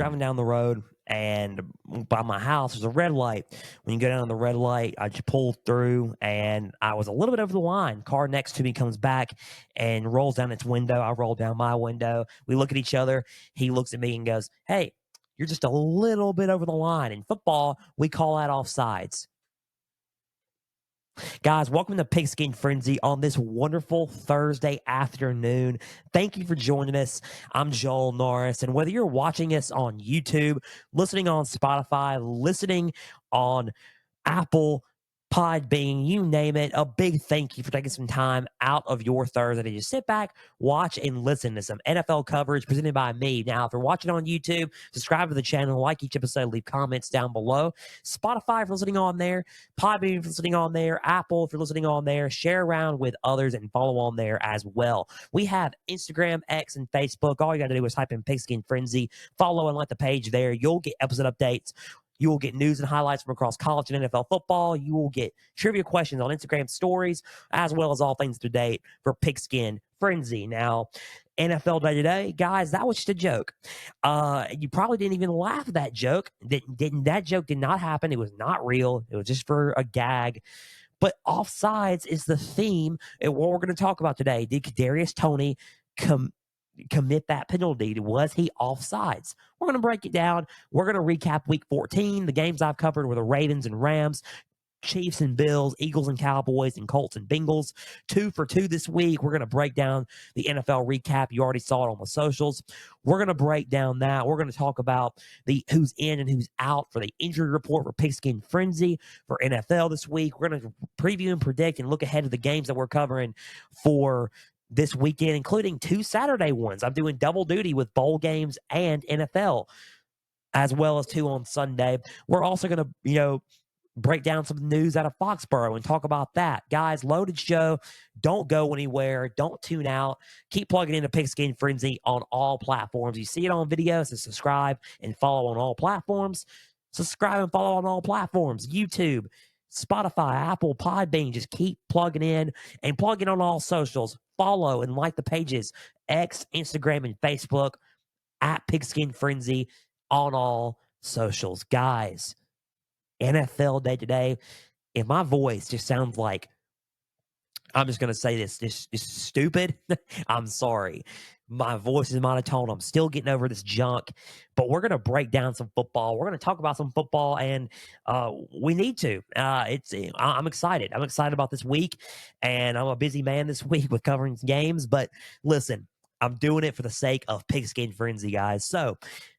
driving down the road, and by my house, there's a red light. When you go down the red light, I just pulled through, and I was a little bit over the line. Car next to me comes back and rolls down its window. I roll down my window. We look at each other. He looks at me and goes, "Hey, you're just a little bit over the line." In football, we call that offsides. Guys, welcome to Pigskin Frenzy on this wonderful Thursday afternoon. Thank you for joining us. I'm Joel Norris, and whether you're watching us on YouTube, listening on Spotify, listening on Apple, Podbean, you name it, a big thank you for taking some time out of your Thursday to just sit back, watch, and listen to some NFL coverage presented by me. Now, if you're watching on YouTube, subscribe to the channel, like each episode, leave comments down below. Spotify, if you're listening on there, Podbean, if you're listening on there, Apple, if you're listening on there, share around with others and follow on there as well. We have Instagram, X, and Facebook. All you got to do is type in Pigskin Frenzy, follow and like the page there. You'll get episode updates. You will get news and highlights from across college and NFL football. You will get trivia questions on Instagram stories, as well as all things to date for Pigskin Frenzy. Now, NFL Day today, guys, that was just a joke. You probably didn't even laugh at that joke. That joke did not happen. It was not real. It was just for a gag. But offsides is the theme and what we're going to talk about today. Did Kadarius Toney commit that penalty? Was he offsides? We're going to break it down. We're going to recap week 14. The games I've covered were the Ravens and Rams, Chiefs and Bills, Eagles and Cowboys, and Colts and Bengals. 2 for 2 this week. We're going to break down the NFL recap. You already saw it on the socials. We're going to break down that. We're going to talk about the who's in and who's out for the injury report for Pigskin Frenzy for NFL this week. We're going to preview and predict and look ahead of the games that we're covering for this weekend, including 2 Saturday ones. I'm doing double duty with bowl games and NFL, as well as 2 on Sunday. We're also going to, break down some news out of Foxborough and talk about that. Guys, loaded show. Don't go anywhere. Don't tune out. Keep plugging into Pigskin Frenzy on all platforms. You see it on videos, so subscribe and follow on all platforms. Subscribe and follow on all platforms. YouTube, Spotify, Apple, Podbean. Just keep plugging in and plug in on all socials. Follow and like the pages, X, Instagram, and Facebook at Pigskin Frenzy on all socials. Guys, NFL Day today. If my voice just sounds like, I'm just going to say this is stupid, I'm sorry. My voice is monotone. I'm still getting over this junk, but we're going to break down some football. We're going to talk about some football, and we need to. I'm excited. I'm excited about this week, and I'm a busy man this week with covering games, but listen, I'm doing it for the sake of Pigskin Frenzy, guys. So,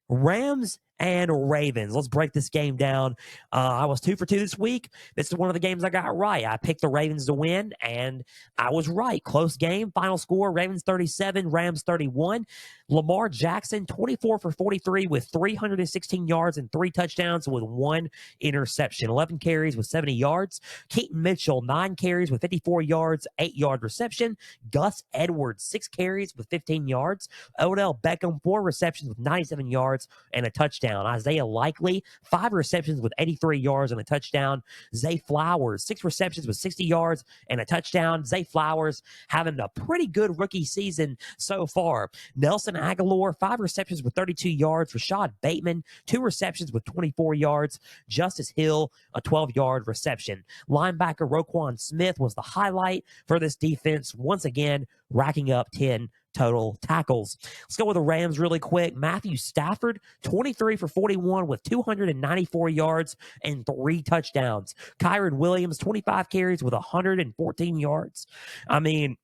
Rams and Ravens. Let's break this game down. I was 2 for 2 this week. This is one of the games I got right. I picked the Ravens to win, and I was right. Close game. Final score, Ravens 37, Rams 31. Lamar Jackson, 24 for 43 with 316 yards and 3 touchdowns with 1 interception. 11 carries with 70 yards. Keaton Mitchell, 9 carries with 54 yards, 8-yard reception. Gus Edwards, 6 carries with 15 yards. Odell Beckham, 4 receptions with 97 yards and a touchdown. Isaiah Likely, 5 receptions with 83 yards and a touchdown. Zay Flowers, 6 receptions with 60 yards and a touchdown. Zay Flowers having a pretty good rookie season so far. Nelson Aguilar, 5 receptions with 32 yards. Rashad Bateman, 2 receptions with 24 yards. Justice Hill, a 12-yard reception. Linebacker Roquan Smith was the highlight for this defense, once again racking up 10 total tackles. Let's go with the Rams really quick. Matthew Stafford, 23 for 41 with 294 yards and 3 touchdowns. Kyron Williams, 25 carries with 114 yards. I mean,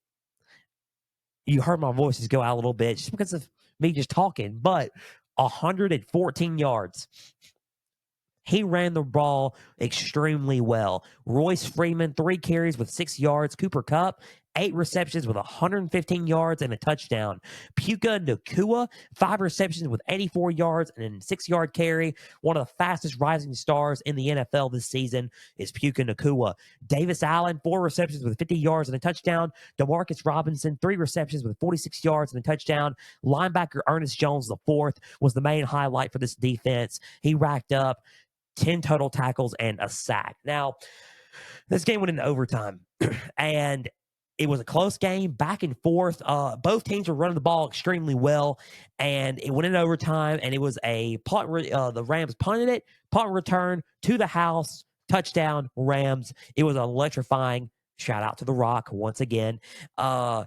you heard my voices go out a little bit just because of me just talking, but 114 yards. He ran the ball extremely well. Royce Freeman, 3 carries with 6 yards. Cooper Kupp, 8 receptions with 115 yards and a touchdown. Puka Nacua, 5 receptions with 84 yards and a 6-yard carry. One of the fastest rising stars in the NFL this season is Puka Nacua. Davis Allen, 4 receptions with 50 yards and a touchdown. DeMarcus Robinson, 3 receptions with 46 yards and a touchdown. Linebacker Ernest Jones, the fourth, was the main highlight for this defense. He racked up 10 total tackles and a sack. Now, this game went into overtime, and It was a close game, back and forth. Both teams were running the ball extremely well, and it went in overtime. And it was a punt. The Rams punted it, punt return to the house, touchdown Rams. It was electrifying. Shout out to The Rock once again. Punt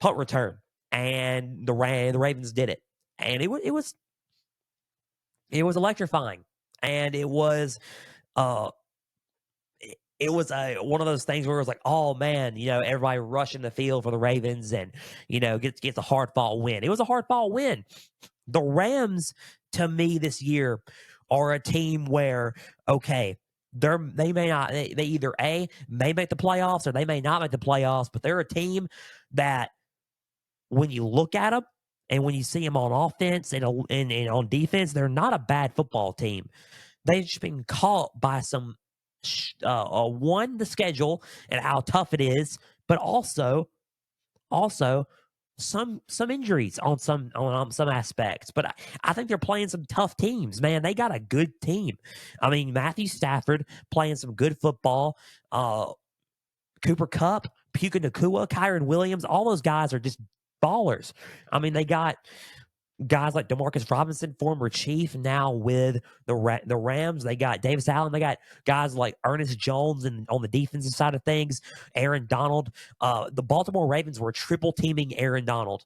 return, and the Ravens did it, and it was electrifying, and it was uh one of those things where it was like, oh man, everybody rushing the field for the Ravens, and gets a hard fought win. It was a hard fought win. The Rams, to me, this year are a team where, okay, they may not, they either may make the playoffs or they may not make the playoffs, but they're a team that when you look at them and when you see them on offense and on defense, they're not a bad football team. They've just been caught by some one, the schedule and how tough it is, but also some injuries on some aspects. But I think they're playing some tough teams, man. They got a good team. I mean, Matthew Stafford playing some good football. Cooper Kupp, Puka Nacua, Kyron Williams, all those guys are just ballers. I mean, they got guys like Demarcus Robinson, former Chief, now with the Rams. They got Davis Allen. They got guys like Ernest Jones, and on the defensive side of things, Aaron Donald. The Baltimore Ravens were triple teaming Aaron Donald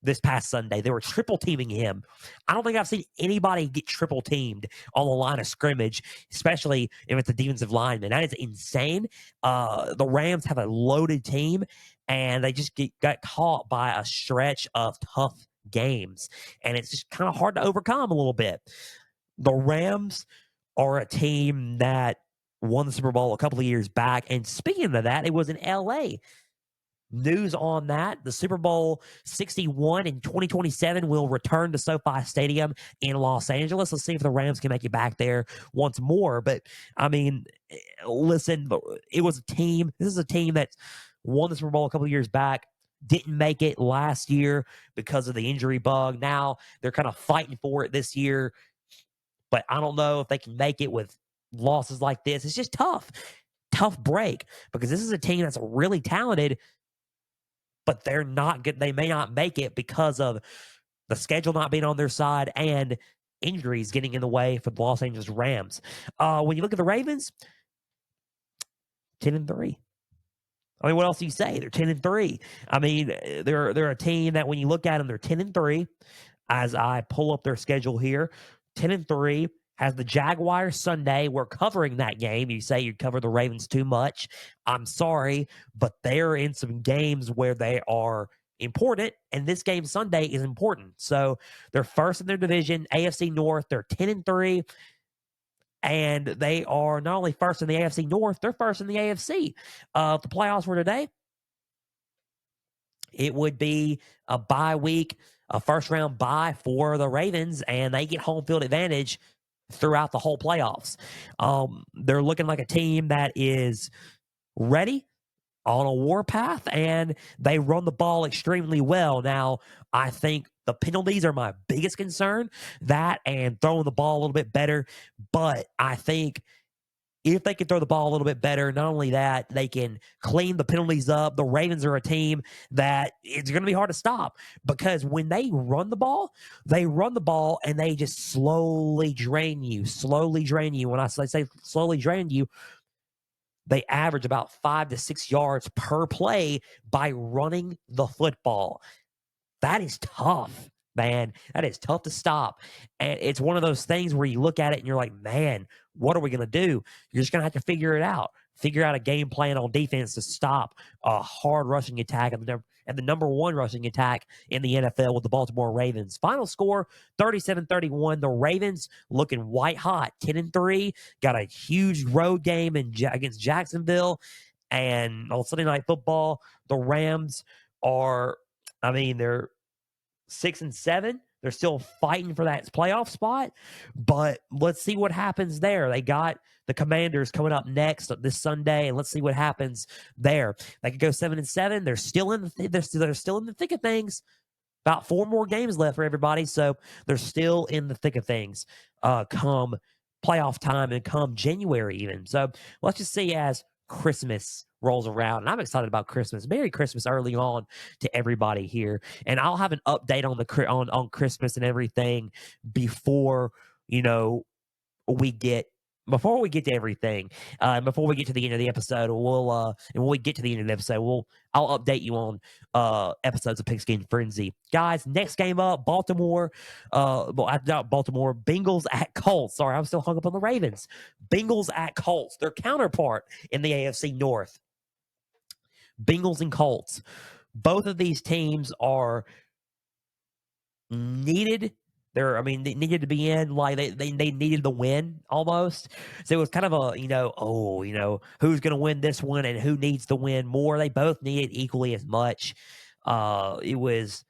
this past Sunday. They were triple teaming him. I don't think I've seen anybody get triple teamed on the line of scrimmage, especially if it's a defensive lineman. That is insane. The Rams have a loaded team, and they just got caught by a stretch of tough games, and it's just kind of hard to overcome a little bit. The Rams are a team that won the Super Bowl a couple of years back, and speaking of that, it was in LA. News on that: the Super Bowl 61 in 2027 will return to SoFi Stadium in Los Angeles. Let's see if the Rams can make it back there once more. But I mean, listen, it was a team. This is a team that won the Super Bowl a couple of years back, didn't make it last year because of the injury bug. Now they're kind of fighting for it this year, but I don't know if they can make it with losses like this. It's just tough break, because this is a team that's really talented, but they're not good. They may not make it because of the schedule not being on their side and injuries getting in the way for the Los Angeles Rams. When you look at the Ravens, 10-3. I mean, what else do you say? They're 10-3. I mean, they're a team that when you look at them, they're 10-3. As I pull up their schedule here, 10-3. Has the Jaguars Sunday. We're covering that game. You say you cover the Ravens too much. I'm sorry, but they're in some games where they are important, and this game Sunday is important. So they're first in their division, AFC North. They're 10-3. And they are not only first in the AFC North, they're first in the AFC. If the playoffs were today, it would be a bye week, a first-round bye for the Ravens, and they get home field advantage throughout the whole playoffs. They're looking like a team that is ready, on a warpath, and they run the ball extremely well. Now, I think the penalties are my biggest concern, that and throwing the ball a little bit better. But I think if they can throw the ball a little bit better, not only that, they can clean the penalties up. The Ravens are a team that it's going to be hard to stop, because when they run the ball and they just slowly drain you. When I say slowly drain you, they average about 5 to 6 yards per play by running the football. That is tough, man. That is tough to stop. And it's one of those things where you look at it and you're like, man, what are we going to do? You're just going to have to figure it out. Figure out a game plan on defense to stop a hard rushing attack and the number one rushing attack in the NFL with the Baltimore Ravens. Final score, 37-31. The Ravens looking white hot, 10-3. Got a huge road game against Jacksonville. And on Sunday Night Football, the Rams are, they're 6-7. They're still fighting for that playoff spot, but let's see what happens there. They got the Commanders coming up next this Sunday, and let's see what happens there. They could go 7-7. They're still in they're still in the thick of things. About 4 more games left for everybody, so they're still in the thick of things come playoff time and come January even. So let's just see as Christmas rolls around, and I'm excited about Christmas. Merry Christmas early on to everybody here, and I'll have an update on on Christmas and everything before you know we get before we get to everything, before we get to the end of the episode, and when we get to the end of the episode, I'll update you on episodes of Pigskin Frenzy. Guys, next game up, Baltimore, not Baltimore, Bengals at Colts. Sorry, I'm still hung up on the Ravens. Bengals at Colts, their counterpart in the AFC North. Bengals and Colts. Both of these teams are needed. They needed to be in. Like they needed the win almost. So it was kind of a who's going to win this one and who needs to win more. They both needed equally as much. It was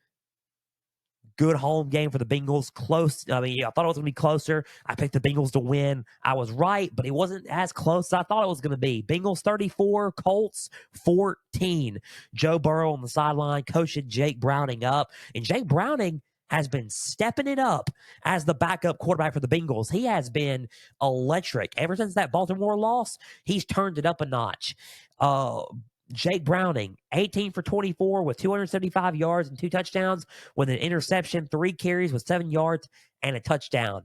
good home game for the Bengals. Close. I thought it was going to be closer. I picked the Bengals to win. I was right, but it wasn't as close as I thought it was going to be. Bengals 34, Colts 14. Joe Burrow on the sideline coaching Jake Browning up, and Jake Browning has been stepping it up as the backup quarterback for the Bengals. He has been electric. Ever since that Baltimore loss, he's turned it up a notch. Jake Browning, 18 for 24 with 275 yards and 2 touchdowns with an interception, 3 carries with 7 yards and a touchdown.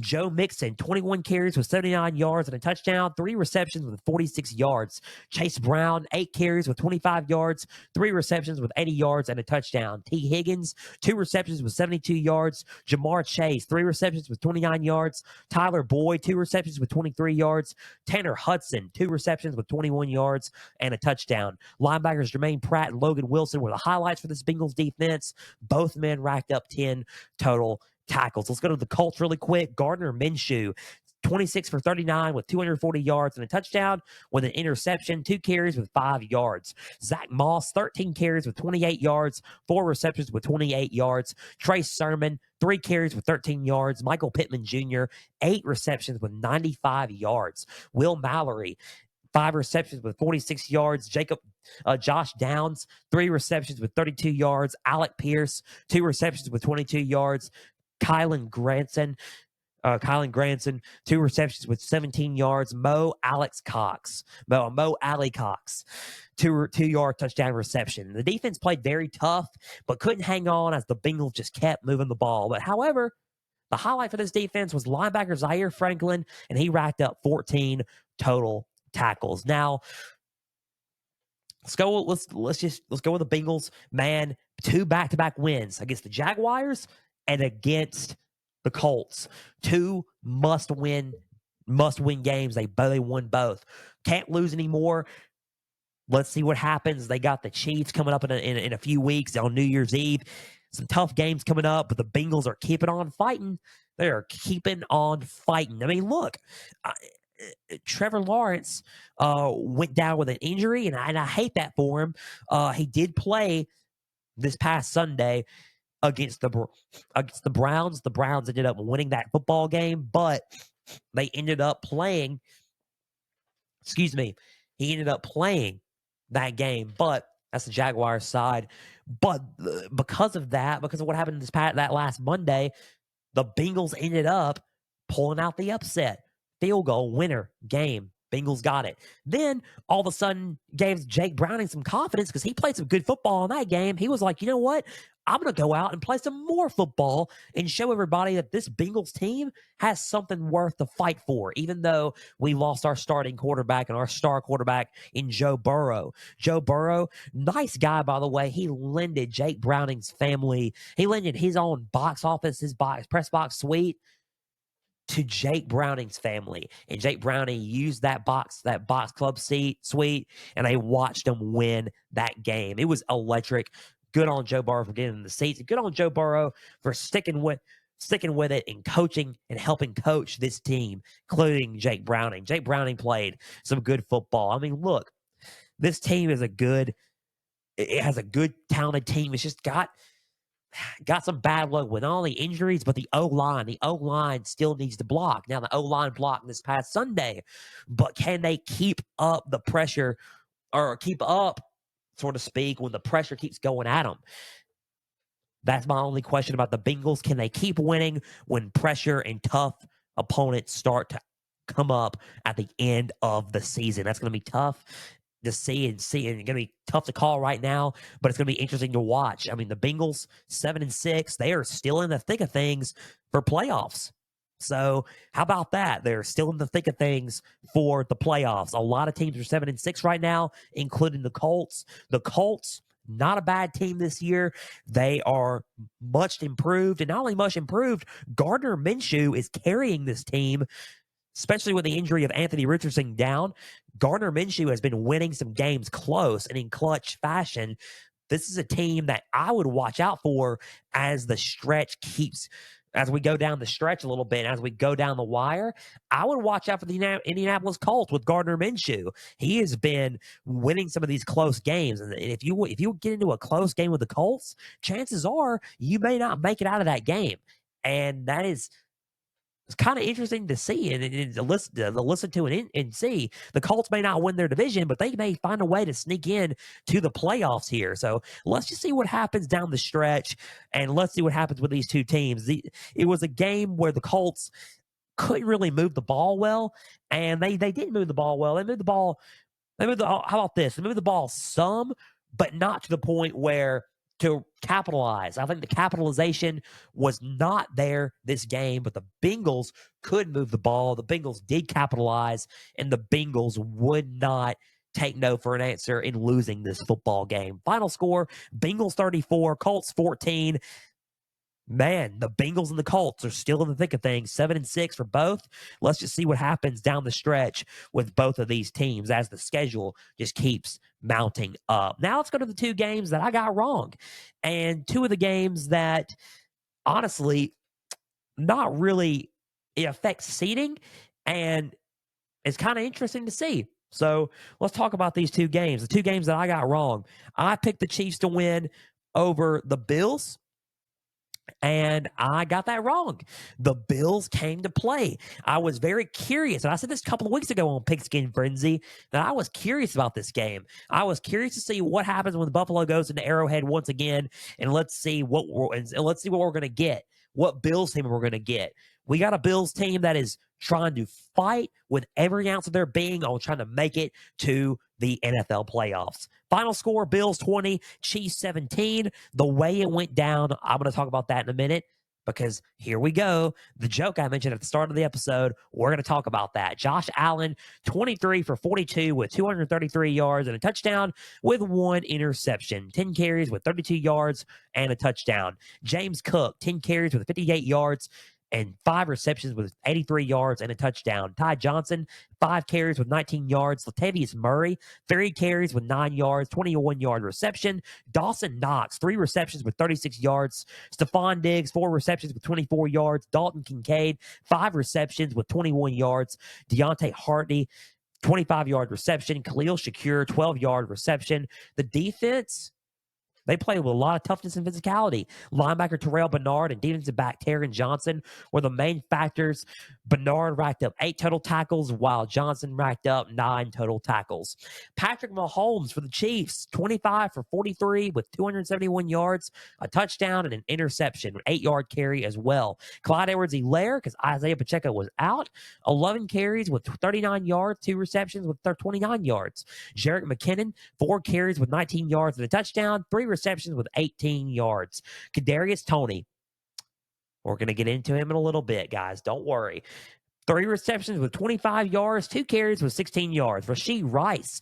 Joe Mixon, 21 carries with 79 yards and a touchdown, 3 receptions with 46 yards. Chase Brown, 8 carries with 25 yards, 3 receptions with 80 yards and a touchdown. T. Higgins, 2 receptions with 72 yards. Jamar Chase, 3 receptions with 29 yards. Tyler Boyd, 2 receptions with 23 yards. Tanner Hudson, 2 receptions with 21 yards and a touchdown. Linebackers Jermaine Pratt and Logan Wilson were the highlights for this Bengals defense. Both men racked up 10 total tackles. Let's go to the Colts really quick. Gardner Minshew, 26 for 39 with 240 yards and a touchdown with an interception, 2 carries with 5 yards. Zach Moss, 13 carries with 28 yards, 4 receptions with 28 yards. Trey Sermon, 3 carries with 13 yards. Michael Pittman Jr., 8 receptions with 95 yards. Will Mallory, 5 receptions with 46 yards. Josh Downs, 3 receptions with 32 yards. Alec Pierce, 2 receptions with 22 yards. Kylan Granson, 2 receptions with 17 yards. Mo Alley Cox, 2-yard touchdown reception. The defense played very tough, but couldn't hang on as the Bengals just kept moving the ball. But however, the highlight for this defense was linebacker Zaire Franklin, and he racked up 14 total tackles. Now, let's go with the Bengals, man. 2 back-to-back wins against the Jaguars and against the Colts. 2 must-win games. They won both. Can't lose anymore. Let's see what happens. They got the Chiefs coming up in a few weeks on New Year's Eve. Some tough games coming up, but the Bengals are keeping on fighting. They are keeping on fighting. Look, Trevor Lawrence went down with an injury, and I hate that for him. He did play this past Sunday against the Browns. The Browns ended up winning that football game, but they ended up playing. He ended up playing that game, but that's the Jaguars side. But because of what happened that last Monday, the Bengals ended up pulling out the upset. Field goal winner game. Bengals got it. Then all of a sudden gave Jake Browning some confidence because he played some good football in that game. He was like, you know what? I'm going to go out and play some more football and show everybody that this Bengals team has something worth to fight for, even though we lost our starting quarterback and our star quarterback in Joe Burrow. Joe Burrow, nice guy, by the way. He lended Jake Browning's family. He lended his own box office, his press box suite to Jake Browning's family. And Jake Browning used that box club suite, and they watched him win that game. It was electric. Good on Joe Burrow for getting in the seats. Good on Joe Burrow for sticking with it and coaching and helping coach this team, including Jake Browning. Jake Browning played some good football. Look, this team has a good, talented team. It's just got some bad luck with all the injuries, but the O-line still needs to block. Now, the O-line blocked this past Sunday, but can they keep up the pressure or keep up, so to speak, when the pressure keeps going at them? That's my only question about the Bengals. Can they keep winning when pressure and tough opponents start to come up at the end of the season. That's going to be tough to see and going to be tough to call right now, but it's going to be interesting to watch. I mean, the Bengals 7-6, they are still in the thick of things for playoffs. So how about that? They're still in the thick of things for the playoffs. A lot of teams are 7-6 right now, including the Colts. The Colts, not a bad team this year. They are much improved, and not only much improved, Gardner Minshew is carrying this team, especially with the injury of Anthony Richardson down. Gardner Minshew has been winning some games close and in clutch fashion. This is a team that I would watch out for as the stretch keeps, as we go down the stretch a little bit, as we go down the wire. I would watch out for the Indianapolis Colts with Gardner Minshew. He has been winning some of these close games, and if you get into a close game with the Colts, chances are you may not make it out of that game, and that is, it's kind of interesting to see and to listen to and see. The Colts may not win their division, but they may find a way to sneak in to the playoffs here. So let's just see what happens down the stretch, and let's see what happens with these two teams. It was a game where the Colts couldn't really move the ball well, and they didn't move the ball well. They moved the ball. How about this? They moved the ball some, but not to the point where to capitalize. I think the capitalization was not there this game, but the Bengals could move the ball. The Bengals did capitalize, and the Bengals would not take no for an answer in losing this football game. Final score, Bengals 34, Colts 14. Man, the Bengals and the Colts are still in the thick of things, 7-6 for both. Let's just see what happens down the stretch with both of these teams as the schedule just keeps mounting up. Now let's go to the two games that I got wrong, and two of the games that honestly not really, it affects seeding, and it's kind of interesting to see. So let's talk about these two games. The two games that I got wrong. I picked the Chiefs to win over the Bills, and I got that wrong. The Bills came to play. I was very curious, and I said this a couple of weeks ago on Pigskin Frenzy, that I was curious about this game. I was curious to see what happens when Buffalo goes into Arrowhead once again, and let's see what we're going to get. What Bills team we're going to get. We got a Bills team that is trying to fight with every ounce of their being on trying to make it to the NFL playoffs. Final score, Bills 20, Chiefs 17. The way it went down, I'm going to talk about that in a minute, because here we go. The joke I mentioned at the start of the episode, we're going to talk about that. Josh Allen, 23 for 42 with 233 yards and a touchdown with one interception. 10 carries with 32 yards and a touchdown. James Cook, 10 carries with 58 yards and 5 receptions with 83 yards and a touchdown. Ty Johnson, 5 carries with 19 yards. Latavius Murray, 3 carries with 9 yards, 21-yard reception. Dawson Knox, 3 receptions with 36 yards. Stephon Diggs, 4 receptions with 24 yards. Dalton Kincaid, 5 receptions with 21 yards. Deontay Hardy, 25-yard reception. Khalil Shakir, 12-yard reception. The defense, they play with a lot of toughness and physicality. Linebacker Terrell Bernard and defensive back Taron Johnson were the main factors. Bernard racked up 8 total tackles, while Johnson racked up 9 total tackles. Patrick Mahomes for the Chiefs, 25 for 43 with 271 yards, a touchdown, and an interception, an 8-yard carry as well. Clyde Edwards-Helaire, because Isaiah Pacheco was out, 11 carries with 39 yards, 2 receptions with 29 yards. Jerick McKinnon, 4 carries with 19 yards and a touchdown, 3 receptions with 18 yards. Kadarius Toney, we're going to get into him in a little bit, guys. Don't worry. 3 receptions with 25 yards, 2 carries with 16 yards. Rashee Rice,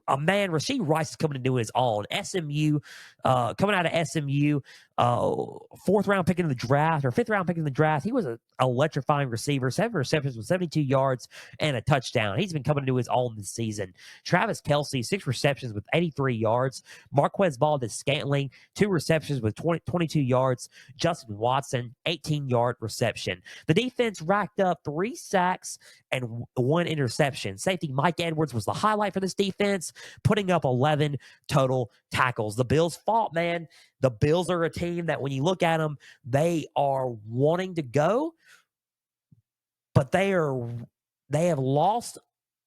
Rashee Rice is coming into his own. SMU, coming out of SMU, 4th round pick in the draft, or 5th round pick in the draft. He was an electrifying receiver, 7 receptions with 72 yards and a touchdown. He's been coming into his own this season. Travis Kelce, 6 receptions with 83 yards. Marquez Valdes-Scantling, 2 receptions with 22 yards. Justin Watson, 18-yard reception. The defense racked up 3 sacks and 1 interception. Safety Mike Edwards was the highlight for this defense, putting up 11 total tackles. The Bills fought, man. The Bills are a team that when you look at them, they are wanting to go, but they have lost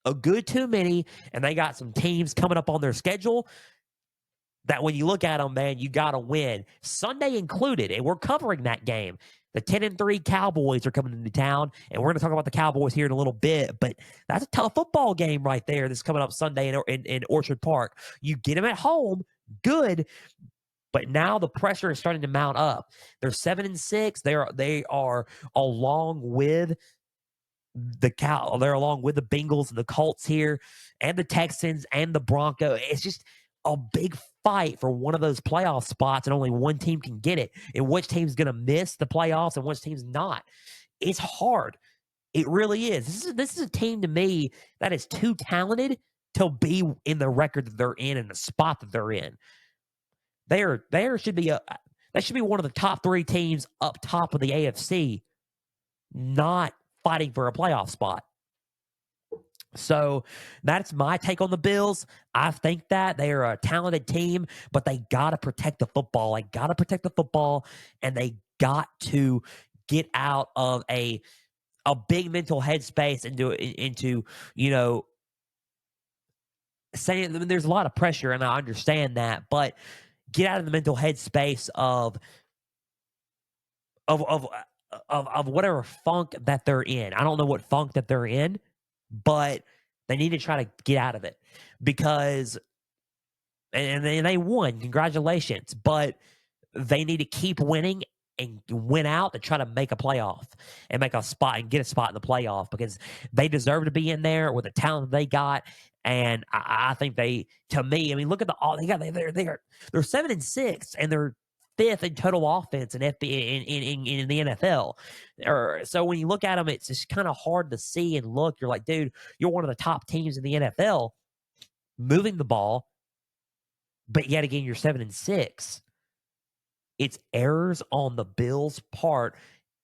a good too many, and they got some teams coming up on their schedule that when you look at them, man, you got to win. Sunday included, and we're covering that game. The 10-3 Cowboys are coming into town, and we're going to talk about the Cowboys here in a little bit, but that's a tough football game right there that's coming up Sunday in Orchard Park. You get them at home, good, but now the pressure is starting to mount up. They're 7-6. They are along with they're along with the Bengals and the Colts here, and the Texans and the Broncos. It's just a big fight for one of those playoff spots, and only one team can get it. And which team's going to miss the playoffs and which team's not? It's hard. It really is. This is a team to me that is too talented to be in the record that they're in and the spot that they're in. There should be that should be one of the top 3 teams up top of the AFC, not fighting for a playoff spot. So that's my take on the Bills. I think that they are a talented team, but they got to protect the football. They got to protect the football, and they got to get out of a big mental headspace into saying, I mean, there's a lot of pressure, and I understand that, but get out of the mental headspace of whatever funk that they're in. I don't know what funk that they're in, but they need to try to get out of it, because and they won. Congratulations. But they need to keep winning and win out to try to make a playoff and make a spot and get a spot in the playoff, because they deserve to be in there with the talent they got. And I think to me, I mean, look at they got. They're 7-6, and they're 5th in total offense in in the NFL. So when you look at them, it's just kind of hard to see and look. You're like, dude, you're one of the top teams in the NFL, moving the ball, but yet again, you're 7-6. It's errors on the Bills' part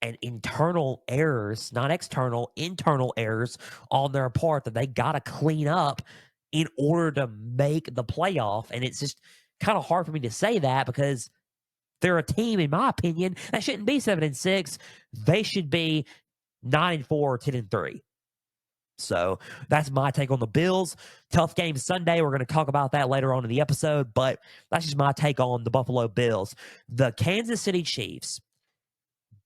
and internal errors, not external, internal errors on their part that they got to clean up in order to make the playoff. And it's just kind of hard for me to say that, because they're a team, in my opinion, that shouldn't be 7-6. They should be 9-4 or 10-3. So that's my take on the Bills. Tough game Sunday. We're going to talk about that later on in the episode, but that's just my take on the Buffalo Bills. The Kansas City Chiefs,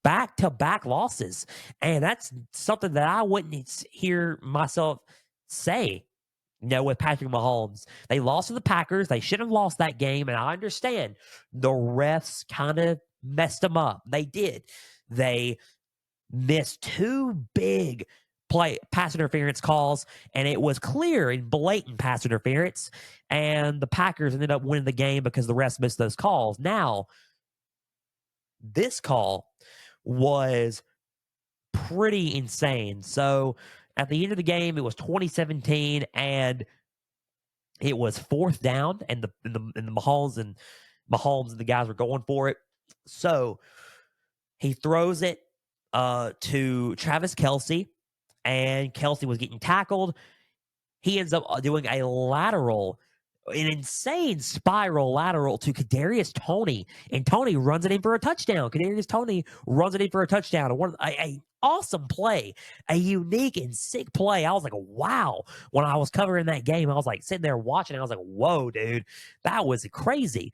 back-to-back losses, and that's something that I wouldn't hear myself say. With Patrick Mahomes, they lost to the Packers. They should have lost that game, and I understand the refs kind of messed them up. They did. They missed 2 big pass interference calls, and it was clear and blatant pass interference, and the Packers ended up winning the game because the refs missed those calls. Now, this call was pretty insane. So at the end of the game, it was 2017, and it was 4th down, and the Mahomes and the guys were going for it. So he throws it to Travis Kelce, and Kelce was getting tackled. He ends up doing an insane spiral lateral to Kadarius Toney, and Toney runs it in for a touchdown. Kadarius Toney runs it in for a touchdown. A awesome play, a unique and sick play. I was like, wow. When I was covering that game, I was like sitting there watching, and I was like, whoa, dude, that was crazy.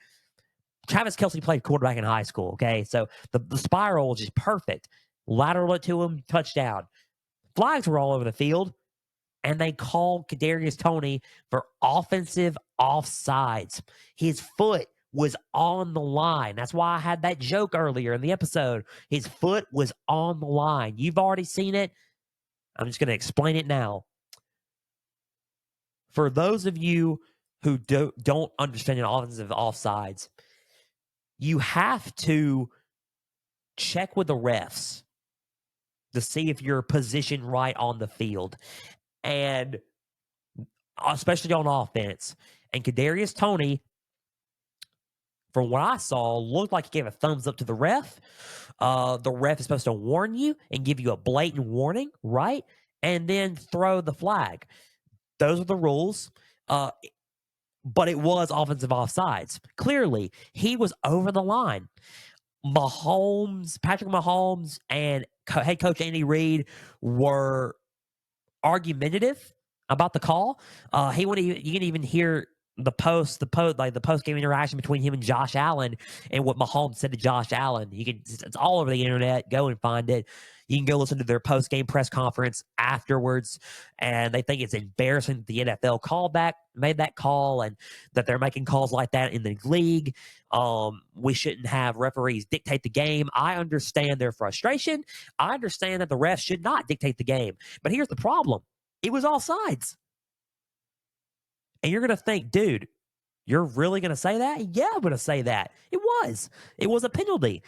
Travis Kelce played quarterback in high school, okay? So the spiral was just perfect. Lateral it to him, touchdown. Flags were all over the field, and they called Kadarius Toney for offensive offsides. His foot was on the line. That's why I had that joke earlier in the episode. His foot was on the line. You've already seen it. I'm just going to explain it now. For those of you who don't understand an offensive offsides, you have to check with the refs to see if you're positioned right on the field, and especially on offense. And Kadarius Toney, from what I saw, looked like he gave a thumbs up to the ref. The ref is supposed to warn you and give you a blatant warning, right? And then throw the flag. Those are the rules. But it was offensive offsides. Clearly, he was over the line. Patrick Mahomes, and head coach Andy Reid were argumentative about the call. You can even hear the post game interaction between him and Josh Allen, and what Mahomes said to Josh Allen. It's all over the internet. Go and find it. You can go listen to their post game press conference afterwards, and they think it's embarrassing that the NFL made that call, and that they're making calls like that in the league. We shouldn't have referees dictate the game. I understand their frustration. I understand that the refs should not dictate the game. But here's the problem: it was offsides. And you're going to think, dude, you're really going to say that? Yeah, I'm going to say that. It was. It was a penalty.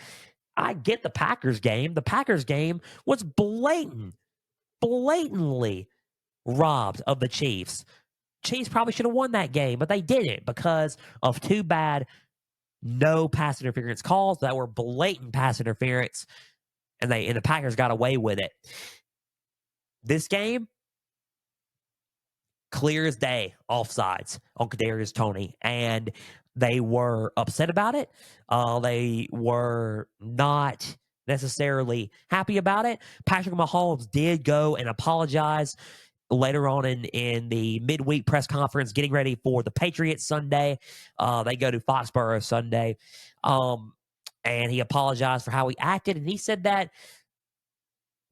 I get the Packers game. The Packers game was blatantly robbed of the Chiefs. Chiefs probably should have won that game, but they didn't because of two bad no pass interference calls that were blatant pass interference, and the Packers got away with it. This game, clear as day, offsides on Kadarius Toney, and they were upset about it. They were not necessarily happy about it. Patrick Mahomes did go and apologize later on in the midweek press conference, getting ready for the Patriots Sunday. They go to Foxborough Sunday, and he apologized for how he acted, and he said that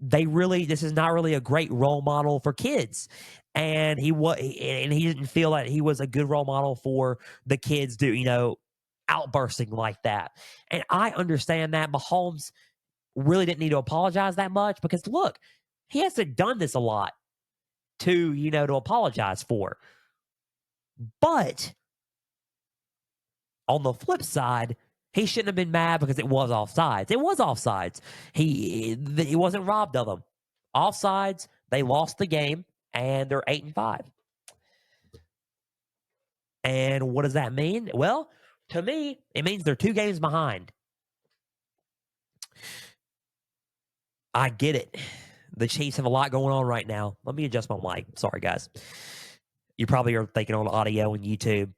this is not really a great role model for kids. And he didn't feel that he was a good role model for the kids outbursting like that. And I understand that Mahomes really didn't need to apologize that much because look, he hasn't done this a lot to apologize for. But on the flip side, he shouldn't have been mad because it was offsides. It was offsides. He wasn't robbed of them. Offsides, they lost the game, and they're 8-5. And what does that mean? Well, to me, it means they're 2 games behind. I get it. The Chiefs have a lot going on right now. Let me adjust my mic. Sorry, guys. You probably are thinking on audio and YouTube.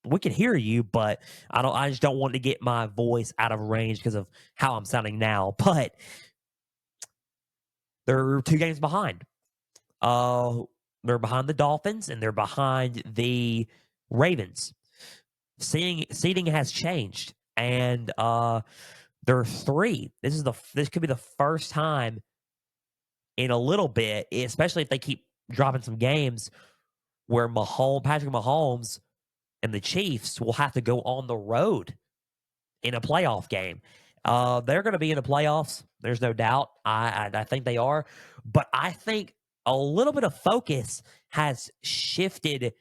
We can hear you, but I just don't want to get my voice out of range because of how I'm sounding now. But they're 2 games behind. They're behind the Dolphins and they're behind the Ravens. Seeding has changed, and they're 3. This could be the first time in a little bit, especially if they keep dropping some games, where Patrick Mahomes and the Chiefs will have to go on the road in a playoff game. They're going to be in the playoffs. There's no doubt. I think they are. But I think a little bit of focus has shifted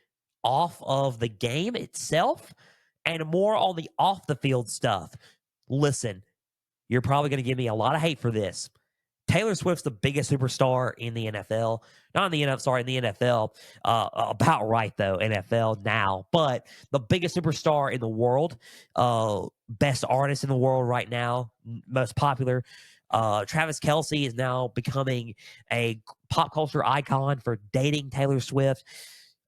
off of the game itself and more on the off the field stuff. Listen, you're probably going to give me a lot of hate for this. Taylor Swift's the biggest superstar in the NFL. Not in the NFL, sorry, in the NFL. About right, though, NFL now. But the biggest superstar in the world, best artist in the world right now, most popular. Travis Kelce is now becoming a pop culture icon for dating Taylor Swift.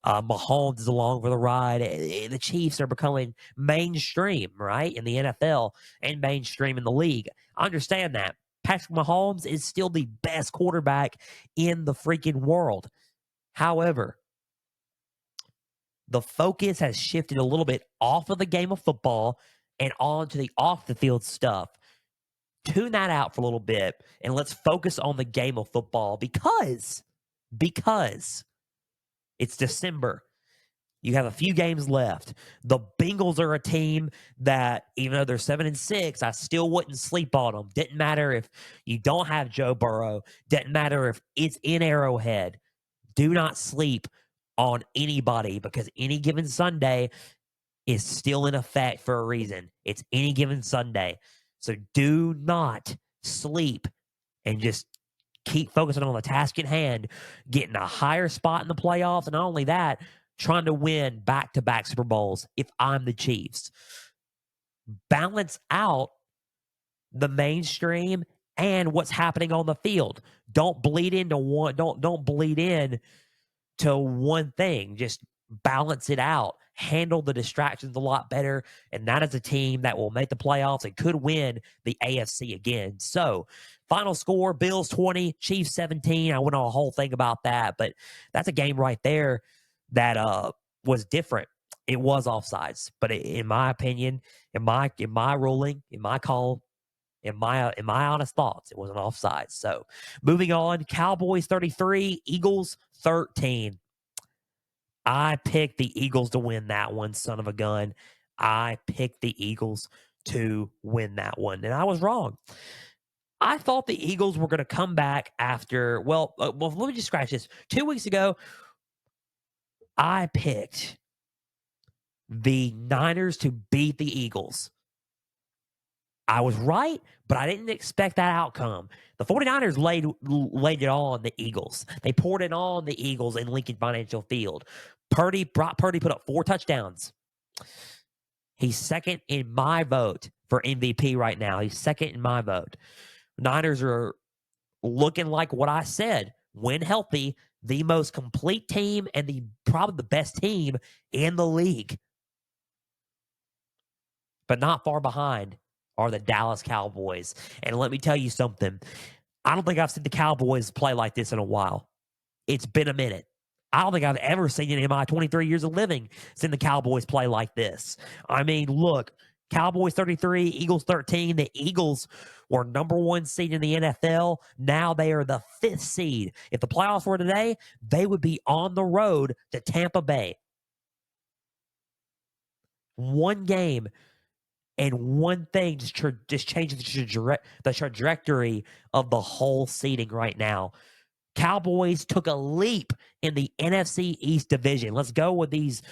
Mahomes is along for the ride. The Chiefs are becoming mainstream, right, in the NFL and mainstream in the league. I understand that. Patrick Mahomes is still the best quarterback in the freaking world. However, the focus has shifted a little bit off of the game of football and onto the off the field stuff. Tune that out for a little bit and let's focus on the game of football because it's December. You have a few games left. The Bengals are a team that, even though they're 7-6, I still wouldn't sleep on them. Didn't matter if you don't have Joe Burrow. Didn't matter if it's in Arrowhead. Do not sleep on anybody because any given Sunday is still in effect for a reason. It's any given Sunday. So do not sleep and just keep focusing on the task at hand, getting a higher spot in the playoffs, and not only that, trying to win back-to-back Super Bowls if I'm the Chiefs. Balance out the mainstream and what's happening on the field. Don't bleed into one. Don't bleed in to one thing. Just balance it out. Handle the distractions a lot better. And that is a team that will make the playoffs and could win the AFC again. So, final score, Bills 20, Chiefs 17. I went on a whole thing about that, but that's a game right there that was different. It was offsides, but in my opinion, in my ruling, in my call, in my honest thoughts, it was an offside. So moving on, Cowboys 33, Eagles 13. I picked the Eagles to win that one, son of a gun. I picked the Eagles to win that one, and I was wrong. I thought the Eagles were going to come back after, let me just scratch this. 2 weeks ago, I picked the Niners to beat the Eagles. I was right, but I didn't expect that outcome. The 49ers laid it on the Eagles. They poured it on the Eagles in Lincoln Financial Field. Brock Purdy put up 4 touchdowns. He's second in my vote for MVP right now. He's second in my vote. Niners are looking like what I said. When healthy, the most complete team and probably the best team in the league. But not far behind are the Dallas Cowboys. And let me tell you something. I don't think I've seen the Cowboys play like this in a while. It's been a minute. I don't think I've ever seen it in my 23 years of living seen the Cowboys play like this. I mean, look, Cowboys 33, Eagles 13. The Eagles were number 1 seed in the NFL. Now they are the 5th seed. If the playoffs were today, they would be on the road to Tampa Bay. One game and one thing just changes the trajectory of the whole seeding right now. Cowboys took a leap in the NFC East division. Let's go with these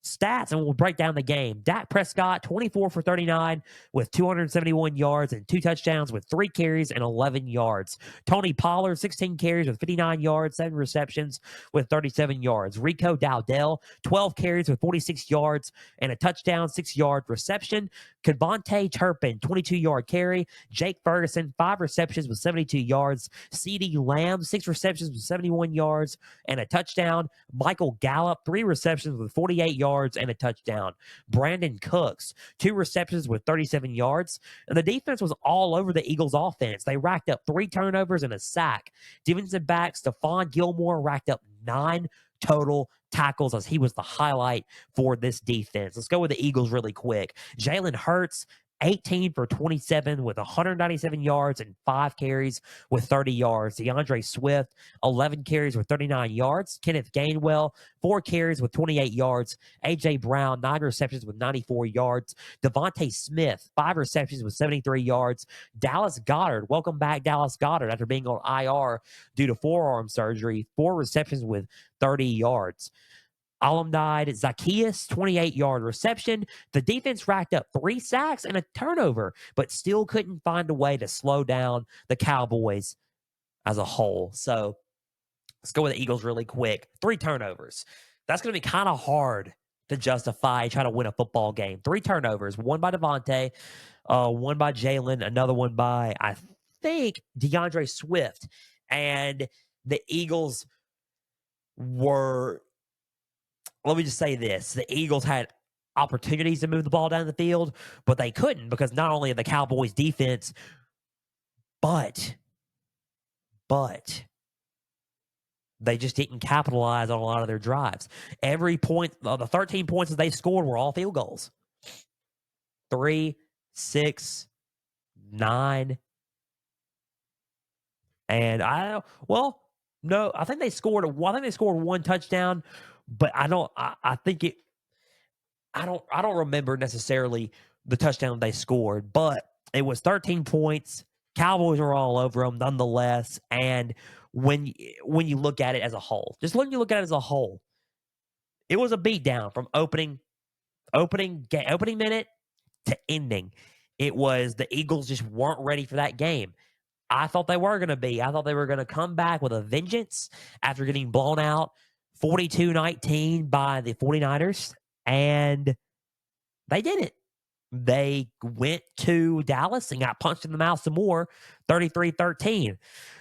stats and we'll break down the game. Dak Prescott, 24 for 39 with 271 yards and 2 touchdowns with 3 carries and 11 yards. Tony Pollard, 16 carries with 59 yards, 7 receptions with 37 yards. Rico Dowdell, 12 carries with 46 yards and a touchdown, 6-yard reception. Kevontae Turpin, 22-yard carry. Jake Ferguson, 5 receptions with 72 yards. CeeDee Lamb, 6 receptions with 71 yards and a touchdown. Michael Gallup, 3 receptions with 48 yards and a touchdown. Brandon Cooks, 2 receptions with 37 yards. And the defense was all over the Eagles offense. They racked up 3 turnovers and a sack. Defensive back Stephon Gilmore racked up 9 total tackles as he was the highlight for this defense. Let's go with the Eagles really quick. Jalen Hurts, 18 for 27 with 197 yards and 5 carries with 30 yards. DeAndre Swift, 11 carries with 39 yards. Kenneth Gainwell, 4 carries with 28 yards. A.J. Brown, 9 receptions with 94 yards. Devontae Smith, 5 receptions with 73 yards. Dallas Goedert, welcome back Dallas Goedert after being on IR due to forearm surgery, 4 receptions with 30 yards. Alumni Zacchaeus, 28-yard reception. The defense racked up 3 sacks and a turnover, but still couldn't find a way to slow down the Cowboys as a whole. So let's go with the Eagles really quick. 3 turnovers. That's going to be kind of hard to justify trying to win a football game. 3 turnovers, one by Devontae, one by Jalen, another one by, I think, DeAndre Swift. And the Eagles were... Let me just say this. The Eagles had opportunities to move the ball down the field, but they couldn't because not only of the Cowboys defense, but they just didn't capitalize on a lot of their drives. Every point, the 13 points that they scored were all field goals. 3, 6, 9. And I think they scored one touchdown, but I don't remember necessarily the touchdown they scored, but it was 13 points. Cowboys were all over them nonetheless. And when you look at it as a whole, it was a beatdown from opening minute to ending. It was the Eagles just weren't ready for that game. I thought they were going to be. I thought they were going to come back with a vengeance after getting blown out 42-19 by the 49ers, and they didn't. They went to Dallas and got punched in the mouth some more, 33-13.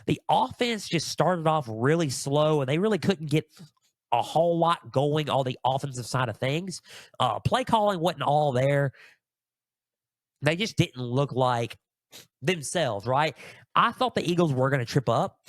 The offense just started off really slow, and they really couldn't get a whole lot going on the offensive side of things. Play calling wasn't all there. They just didn't look like themselves, right? I thought the Eagles were going to trip up.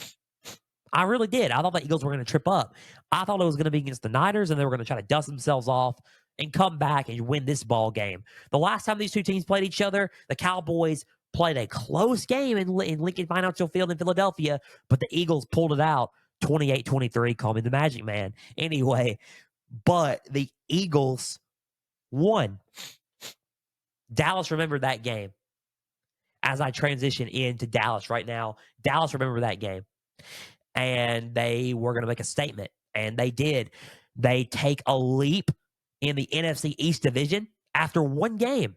I really did. I thought the Eagles were going to trip up. I thought it was going to be against the Niners, and they were going to try to dust themselves off and come back and win this ball game. The last time these two teams played each other, the Cowboys played a close game in Lincoln Financial Field in Philadelphia, but the Eagles pulled it out 28-23. Call me the Magic Man. Anyway, but the Eagles won. Dallas remembered that game. As I transition into Dallas right now, Dallas remembered that game. And they were going to make a statement. And they did. They take a leap in the NFC East division after one game.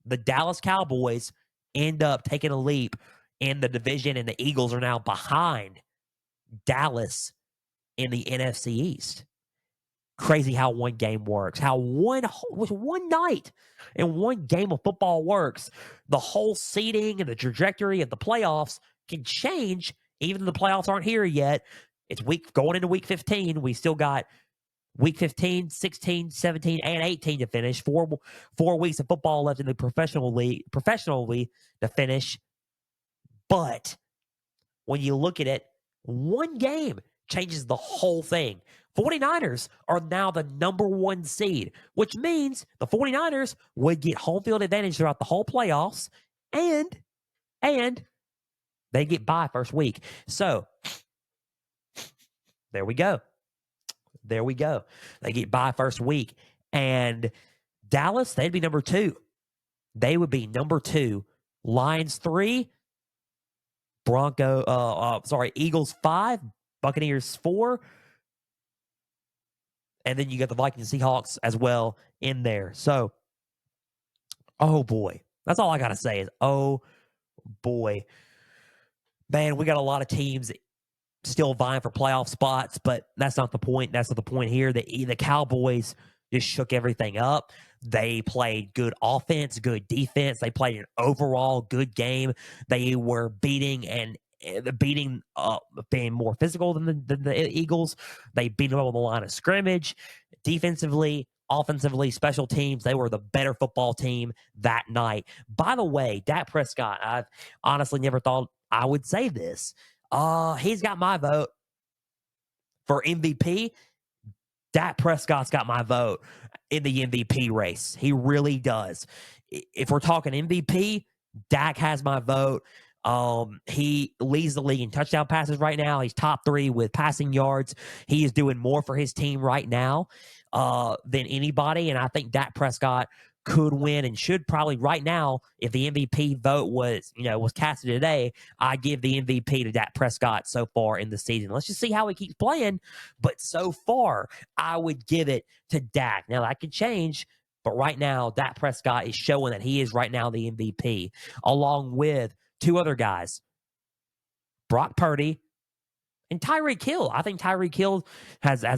The Dallas Cowboys end up taking a leap in the division, and the Eagles are now behind Dallas in the NFC East. Crazy how one game works, how one night and one game of football works. The whole seeding and the trajectory of the playoffs can change, even though the playoffs aren't here yet. It's going into week 15. We still got week 15, 16, 17, and 18 to finish. Four weeks of football left in the professionally to finish. But when you look at it, one game changes the whole thing. 49ers are now the number one seed, which means the 49ers would get home field advantage throughout the whole playoffs, and they get bye first week. So there we go. They get bye first week. And Dallas, they'd be number 2. They would be number 2. Lions 3. Eagles 5. Buccaneers 4. And then you got the Vikings and Seahawks as well in there. So, oh boy. That's all I got to say is, oh boy. Man, we got a lot of teams still vying for playoff spots, but that's not the point. That's not the point here. The Cowboys just shook everything up. They played good offense, good defense. They played an overall good game. They were being more physical than the Eagles. They beat them on the line of scrimmage. Defensively, offensively, special teams, they were the better football team that night. By the way, Dak Prescott, I've honestly never thought I would say this. He's got my vote for MVP. Dak Prescott's got my vote in the MVP race. He really does. If we're talking MVP, Dak has my vote. He leads the league in touchdown passes right now. He's top 3 with passing yards. He is doing more for his team right now than anybody. And I think Dak Prescott could win and should probably right now, if the MVP vote was casted today, I give the MVP to Dak Prescott so far in the season. Let's just see how he keeps playing. But so far, I would give it to Dak. Now that could change, but right now, Dak Prescott is showing that he is right now the MVP, along with 2 other guys, Brock Purdy and Tyreek Hill. I think Tyreek Hill has a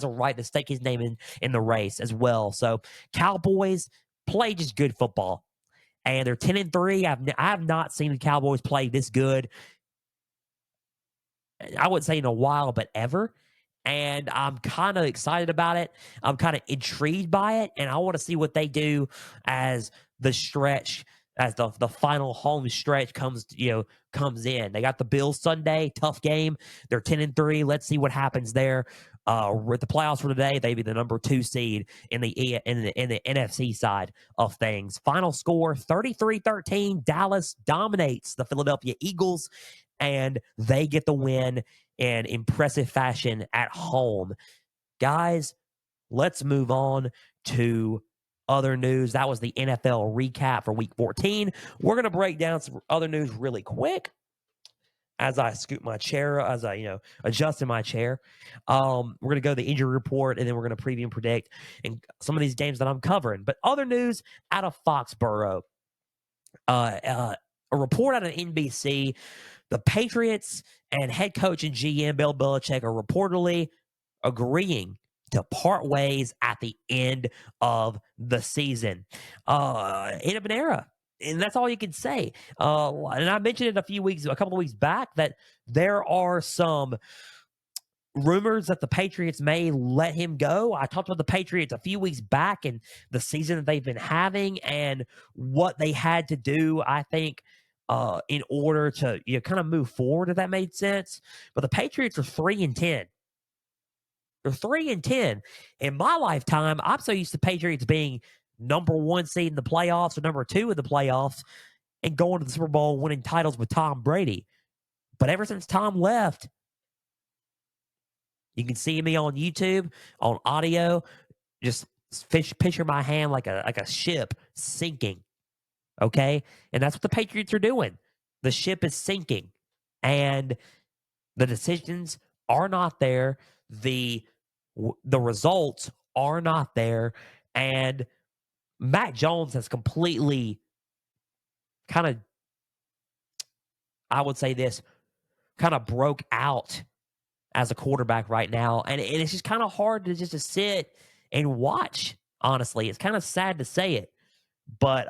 right to stake his name in the race as well. So Cowboys play just good football, and they're 10-3. I have not seen the Cowboys play this good. I wouldn't say in a while, but ever. And I'm kind of excited about it. I'm kind of intrigued by it, and I want to see what they do as the stretch, as the final home stretch comes in. They got the Bills Sunday, tough game. They're 10-3. Let's see what happens there. With the playoffs for today, they'd be the number 2 seed in the NFC side of things. Final score 33-13. Dallas dominates the Philadelphia Eagles, and they get the win in impressive fashion at home. Guys, let's move on to other news. That was the NFL recap for week 14. We're going to break down some other news really quick as I scoot my chair, as I, adjust in my chair. We're going to go to the injury report, and then we're going to preview and predict and some of these games that I'm covering. But other news out of Foxborough, a report out of NBC, the Patriots and head coach and GM Bill Belichick are reportedly agreeing to part ways at the end of the season. End of an era. And that's all you can say. And I mentioned it a couple of weeks back, that there are some rumors that the Patriots may let him go. I talked about the Patriots a few weeks back and the season that they've been having and what they had to do, I think, in order to kind of move forward, if that made sense. But the Patriots are 3-10. They're 3-10. In my lifetime, I'm so used to Patriots being number one seed in the playoffs or number two in the playoffs and going to the Super Bowl and winning titles with Tom Brady. But ever since Tom left, you can see me on YouTube, on audio, just picture my hand like a ship sinking. Okay. And that's what the Patriots are doing. The ship is sinking. And the decisions are not there. The results are not there. And Mac Jones has completely kind of, I would say this, kind of broke out as a quarterback right now. And it's just kind of hard to sit and watch, honestly. It's kind of sad to say it. But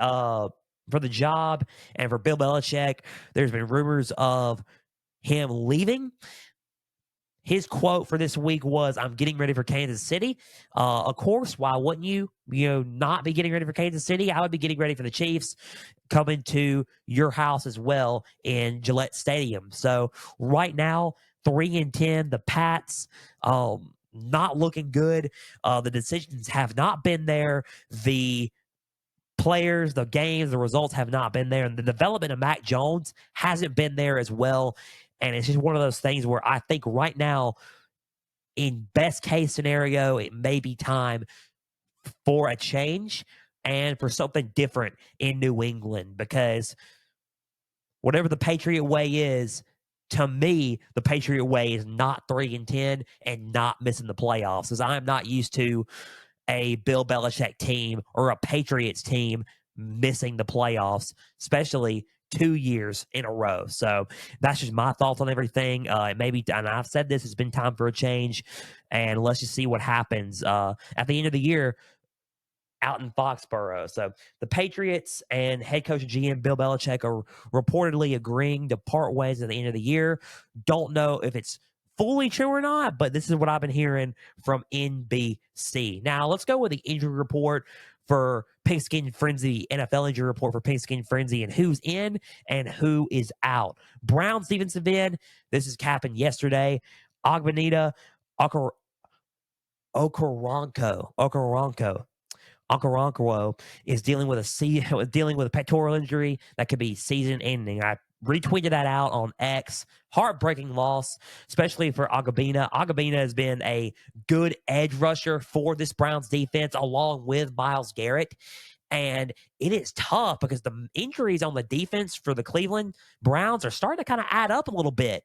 for the job and for Bill Belichick, there's been rumors of him leaving. His quote for this week was, "I'm getting ready for Kansas City." Of course, why wouldn't you not be getting ready for Kansas City? I would be getting ready for the Chiefs coming to your house as well in Gillette Stadium. So right now, 3-10, the Pats, not looking good. The decisions have not been there. The players, the games, the results have not been there. And the development of Mac Jones hasn't been there as well. And it's just one of those things where I think right now, in best case scenario, it may be time for a change and for something different in New England, because whatever the Patriot way is, to me, the Patriot way is not 3-10 and not missing the playoffs, as I'm not used to a Bill Belichick team or a Patriots team missing the playoffs, especially 2 years in a row. So that's just my thoughts on everything. Maybe, and I've said this, it's been time for a change, and let's just see what happens at the end of the year out in Foxborough. So the Patriots and head coach and GM Bill Belichick are reportedly agreeing to part ways at the end of the year. Don't know if it's fully true or not, but this is what I've been hearing from NBC. Now let's go with the injury report for Pigskin Frenzy, NFL injury report for Pigskin Frenzy, and who's in and who is out. Browns defensive end, this is happened yesterday. Ogbenita Okoronkwo is dealing with a pectoral injury that could be season ending. I retweeted that out on X. Heartbreaking loss, especially for Agabina. Agabina has been a good edge rusher for this Browns defense, along with Myles Garrett. And it is tough because the injuries on the defense for the Cleveland Browns are starting to kind of add up a little bit.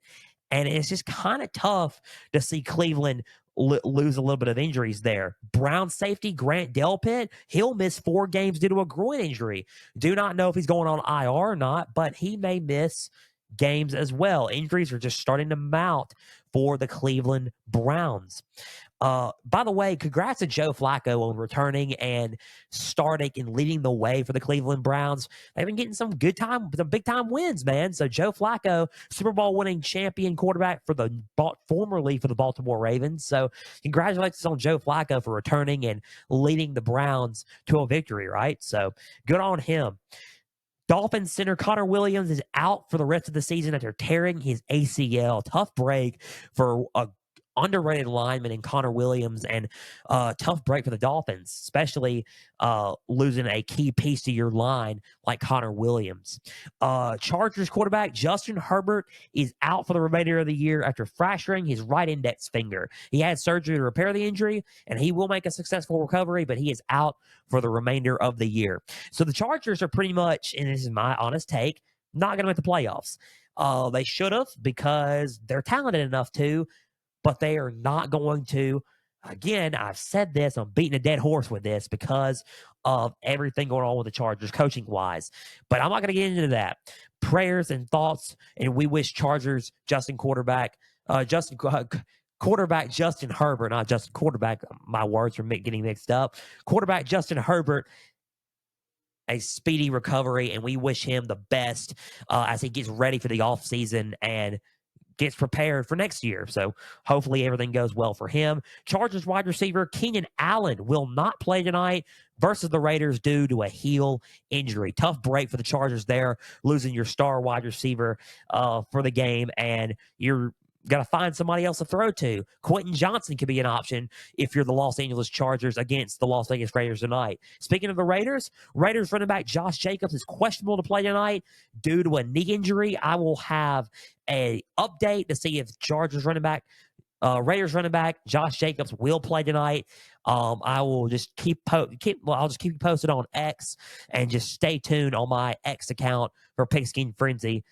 And it's just kind of tough to see Cleveland lose a little bit of injuries there. Brown safety Grant Delpit, he'll miss 4 games due to a groin injury. Do not know if he's going on IR or not, but he may miss games as well. Injuries are just starting to mount for the Cleveland Browns. By the way, congrats to Joe Flacco on returning and starting and leading the way for the Cleveland Browns. They've been getting some big time wins, man. So Joe Flacco, Super Bowl winning champion quarterback formerly for the Baltimore Ravens. So congratulations on Joe Flacco for returning and leading the Browns to a victory, right? So good on him. Dolphins center Connor Williams is out for the rest of the season after tearing his ACL. Tough break for a underrated lineman in Connor Williams, and tough break for the Dolphins, especially losing a key piece to your line like Connor Williams. Chargers quarterback Justin Herbert is out for the remainder of the year after fracturing his right index finger. He had surgery to repair the injury, and he will make a successful recovery, but he is out for the remainder of the year. So the Chargers are pretty much, and this is my honest take, not going to make the playoffs. They should have, because they're talented enough to, but they are not going to. Again, I've said this, I'm beating a dead horse with this because of everything going on with the Chargers coaching wise, but I'm not going to get into that. Prayers and thoughts, and we wish Chargers quarterback Justin Herbert, not Justin quarterback. My words are getting mixed up. Quarterback Justin Herbert a speedy recovery, and we wish him the best as he gets ready for the offseason and gets prepared for next year. So hopefully everything goes well for him. Chargers wide receiver Keenan Allen will not play tonight versus the Raiders due to a heel injury. Tough break for the Chargers there, losing your star wide receiver for the game, and you're got to find somebody else to throw to. Quentin Johnson could be an option if you're the Los Angeles Chargers against the Las Vegas Raiders tonight. Speaking of the Raiders running back Josh Jacobs is questionable to play tonight due to a knee injury. I will have a update to see if Raiders running back Josh Jacobs will play tonight. I will just I'll just keep you posted on X, and just stay tuned on my X account for Pigskin Frenzy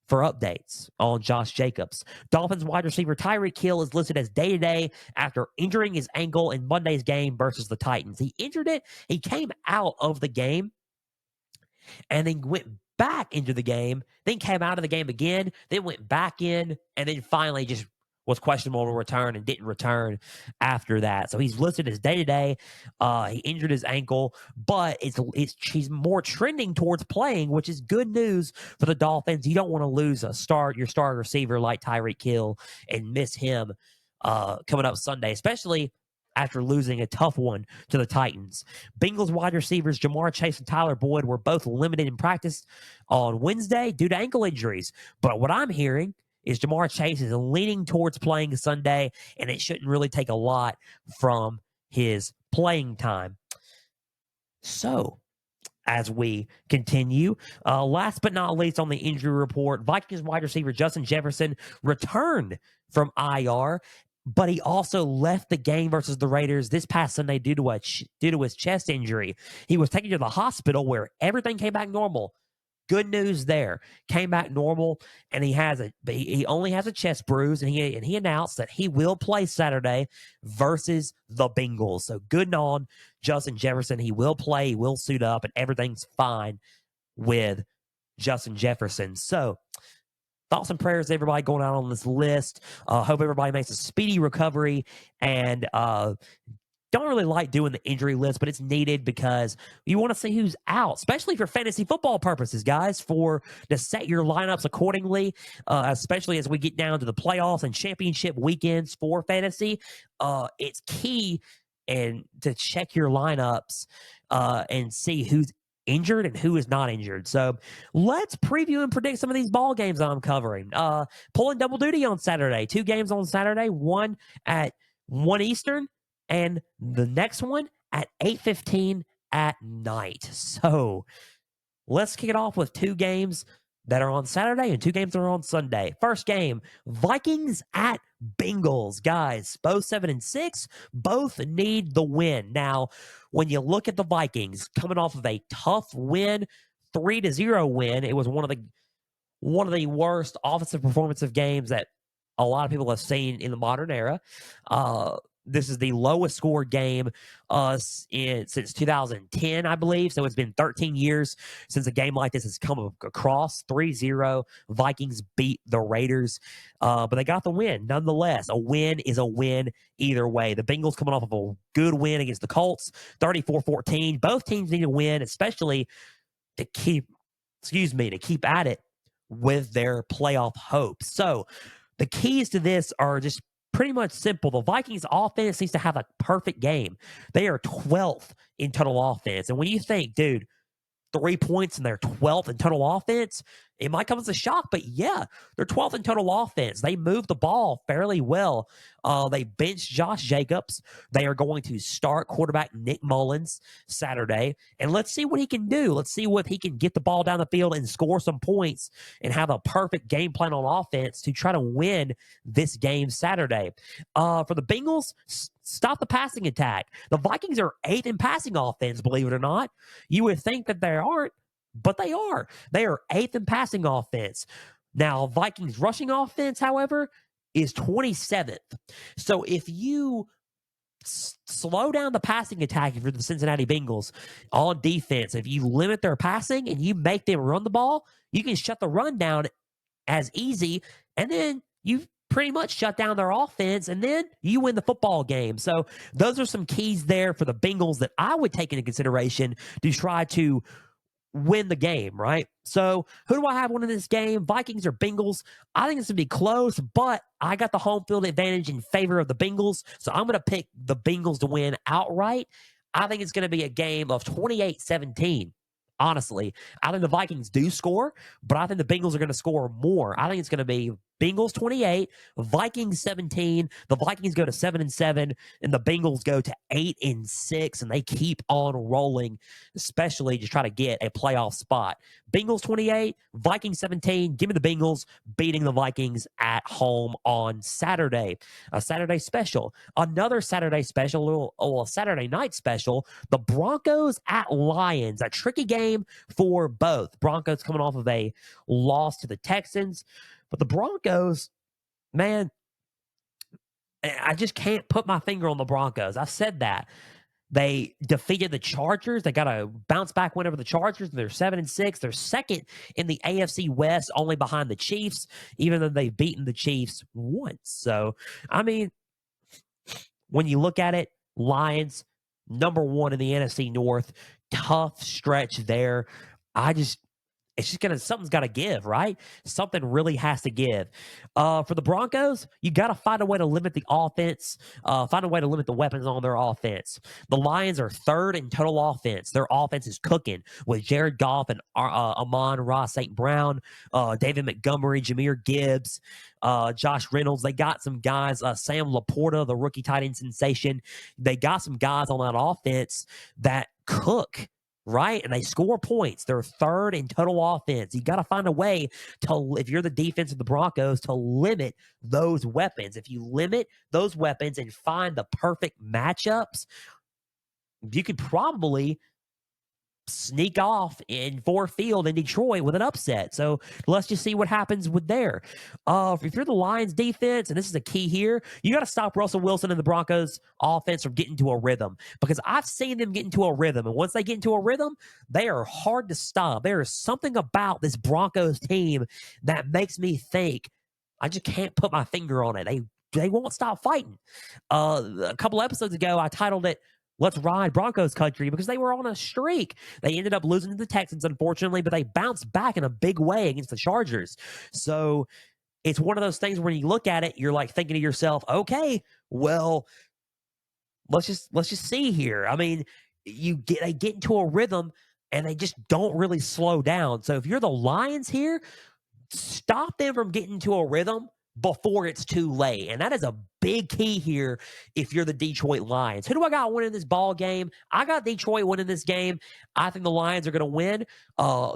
for updates on Josh Jacobs. Dolphins wide receiver Tyreek Hill is listed as day-to-day after injuring his ankle in Monday's game versus the Titans. He injured it. He came out of the game and then went back into the game, then came out of the game again, then went back in, and then finally just was questionable to return and didn't return after that. So he's listed as day-to-day. He injured his ankle, but he's more trending towards playing, which is good news for the Dolphins. You don't want to lose your star receiver like Tyreek Hill and miss him coming up Sunday, especially after losing a tough one to the Titans. Bengals wide receivers Jamar Chase and Tyler Boyd were both limited in practice on Wednesday due to ankle injuries. But what I'm hearing is Jamar Chase is leaning towards playing Sunday, and it shouldn't really take a lot from his playing time. So, as we continue, last but not least on the injury report, Vikings wide receiver Justin Jefferson returned from IR, but he also left the game versus the Raiders this past Sunday due to his chest injury. He was taken to the hospital where everything came back normal. Good news there. Came back normal, and he only has a chest bruise, and he announced that he will play Saturday versus the Bengals. So good on Justin Jefferson. He will play, he will suit up, and everything's fine with Justin Jefferson. So thoughts and prayers to everybody going out on this list. Hope everybody makes a speedy recovery, and don't really like doing the injury list, but it's needed because you want to see who's out, especially for fantasy football purposes, guys, to set your lineups accordingly, especially as we get down to the playoffs and championship weekends for fantasy. It's key and to check your lineups and see who's injured and who is not injured. So let's preview and predict some of these ball games I'm covering. Pulling double duty on Saturday. 2 games on Saturday, one at 1 Eastern, and the next one at 8:15 at night. So let's kick it off with 2 games that are on Saturday and 2 games that are on Sunday. First game, Vikings at Bengals. Guys, both 7-6, both need the win. Now, when you look at the Vikings coming off of a tough win, 3-0 win, it was one of the worst offensive performances games that a lot of people have seen in the modern era. This is the lowest scored game since 2010, I believe. So it's been 13 years since a game like this has come across. 3-0. Vikings beat the Raiders, but they got the win. Nonetheless, a win is a win either way. The Bengals coming off of a good win against the Colts, 34-14. Both teams need to win, especially to keep at it with their playoff hopes. So the keys to this are just pretty much simple. The Vikings offense needs to have a perfect game. They are 12th in total offense. And when you think, dude, 3 points and they're 12th in total offense, it might come as a shock, but yeah, they're 12th in total offense. They move the ball fairly well. They bench Josh Jacobs. They are going to start quarterback Nick Mullins Saturday, and let's see what he can do. Let's see if he can get the ball down the field and score some points and have a perfect game plan on offense to try to win this game Saturday. For the Bengals, stop the passing attack. The Vikings are 8th in passing offense, believe it or not. You would think that they aren't, but they are. They are 8th in passing offense. Now, Vikings rushing offense, however, is 27th. So if you slow down the passing attack for the Cincinnati Bengals on defense, if you limit their passing and you make them run the ball, you can shut the run down as easy, and then you pretty much shut down their offense, and then you win the football game. So those are some keys there for the Bengals that I would take into consideration to try to win the game, right? So who do I have winning this game? Vikings or Bengals? I think it's going to be close, but I got the home field advantage in favor of the Bengals. So I'm going to pick the Bengals to win outright. I think it's going to be a game of 28-17. Honestly, I think the Vikings do score, but I think the Bengals are going to score more. I think it's going to be Bengals 28, Vikings 17. The Vikings go to 7-7, and the Bengals go to 8-6, and they keep on rolling, especially to try to get a playoff spot. Bengals 28, Vikings 17. Give me the Bengals beating the Vikings at home on Saturday. A Saturday special. Another Saturday special, a Saturday night special. The Broncos at Lions. A tricky game for both. Broncos coming off of a loss to the Texans. But the Broncos, man, I just can't put my finger on the Broncos. I said that. They defeated the Chargers. They got a bounce back win over the Chargers. They're 7-6. They're second in the AFC West, only behind the Chiefs, even though they've beaten the Chiefs once. So, I mean, when you look at it, Lions, number one in the NFC North, tough stretch there. It's just something's got to give, right? Something really has to give. For the Broncos, you got to find a way to limit the offense, find a way to limit the weapons on their offense. The Lions are third in total offense. Their offense is cooking with Jared Goff and Amon-Ra St. Brown, David Montgomery, Jahmyr Gibbs, Josh Reynolds. They got some guys, Sam Laporta, the rookie tight end sensation. They got some guys on that offense that cook, right? And they score points. They're third in total offense. You got to find a way to, if you're the defense of the Broncos, to limit those weapons. If you limit those weapons and find the perfect matchups, you could probably sneak off in Ford Field in Detroit with an upset. So let's just see what happens with there. If you're the Lions defense, and this is a key here, you got to stop Russell Wilson and the Broncos offense from getting to a rhythm, because I've seen them get into a rhythm. And once they get into a rhythm, they are hard to stop. There is something about this Broncos team that makes me think, I just can't put my finger on it. They won't stop fighting. A couple episodes ago, I titled it, Let's Ride Broncos Country, because they were on a streak. They ended up losing to the Texans, unfortunately, but they bounced back in a big way against the Chargers. So it's one of those things where you look at it, you're like thinking to yourself, okay, well, let's just see here. I mean, they get into a rhythm and they just don't really slow down. So if you're the Lions here, stop them from getting to a rhythm before it's too late. And that is a big key here if you're the Detroit Lions. Who do I got winning this ball game? I got Detroit winning this game. I think the Lions are going to win